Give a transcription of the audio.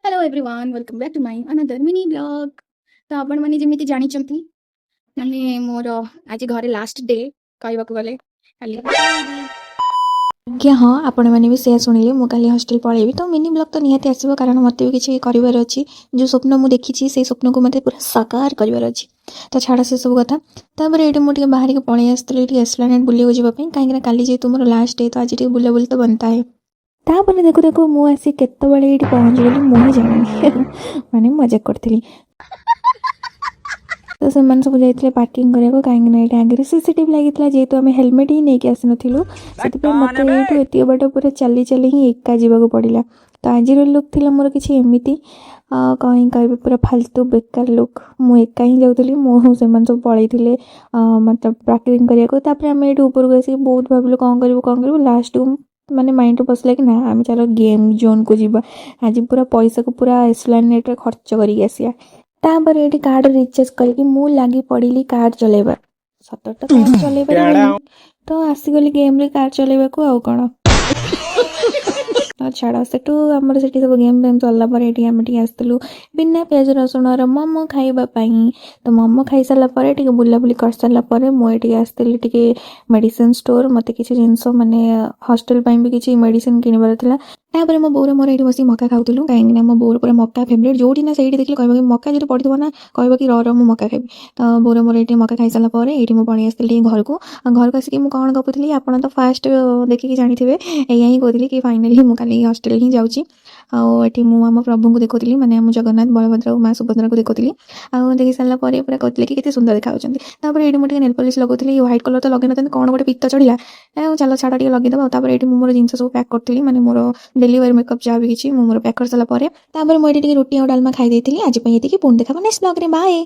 Hello everyone welcome back to my another mini blog. तो आपण माने जेमिति जानिचंती माने मोर आज घरे लास्ट डे कहबाकू गले खाली आज्ञा हाँ आपण मैंने भी से शुणिले मु काली हॉस्टल पळेबी तो मिनी ब्लॉग तो निहाती आसबो कारण मते भी किछि करिवार अछि जो स्वप्न मु देखिछि से स्वप्न को मते पूरा साकार करिवार अछि। तो छाड़ से सब कथा तापर एठी मु बाहर के पळै आस्तले एठी एस्प्लेनेड बुलियो जिबा पई काहे कि काली जे तुमरो लास्ट डे तो आज टे बुला बुली तो बनता है। तापर देखो देखो मु आसी केते बळे एठी पहुंच गेली मु ही जानि माने मजाक करथिली। तो से सब जाइए पार्किंग करने कहीं आगे सीसीटीवी लगी जेहेतु आम हेलमेट ही नहीं आसी नु से मत ये बाट पूरा चली चली ही एका जावाक पड़ा। तो आज लुक थी मोर कि एमती कहीं कहे पूरा फालतू बेकार लुक मु एका ही जाऊँगी मो से सब पलि मतलब पार्किंग करने आम ये ऊपर आसिक बहुत भाविलु कौन करूँ लास्ट माने माइंड पसला कि ना आम चलो गेम जोन को जीवा आज पूरा पैसा को पूरा एस्प्लेनेड खर्च करके आसिया। तापर ये कार्ड रिचार्ज करके मु लगी पड़ी कार्ड चलेबा सतर तो कार्ड चलेबा तो आसीगली गेम रे कार्ड चलेबा को आउ कौन छाड़ से आम सब गेम फेम सरला आसलु बिना प्याज रसुण मोमो खाइबापी। तो मोमो खाई सारापर बुलाबुली कर सारापर मुझे आसती मेडिसिन स्टोर मत कि जिनस माने हॉस्टल भी किसी मेडिसिन किणवार था। तापर मो बोर मोर ये बस मका खाऊलु कहीं मो बोर पूरा मका फेवरेट जो ना से देखिए कह मका जो पड़ो ना कह कि मु मका खाई। तो बोर मोर ये मका खाई सारापर ये पलि आसती घर को आसिक मुझे कौन गपुली आप तो फास्ट देखिए जानते हैं या ही कहती कि फाइनाली मुझे हॉस्टल ही जाऊँगी आठी आम प्रभु को देखुली मैंने आम जगन्नाथ बलभद्र माँ सुभद्रा को देखुली आउ देखी सारापर पूरा कहते कि केते सुंदर देखा। ये मुझे नेल पॉलिश लगुली व्हाइट कलर तो लगे ना कौन गोटे पित्त चढ़ा चलो छाड़ टे लगेदेव ये मोर जिन सब पैक करी मैंने मोर डेलीवेयर मेकअप जहाँ भी किसी मोर पैक कर सारापर मुझे रुटी और डालमा खाई आज पुणी देखा नेक्स्ट ब्लॉग रे बाय।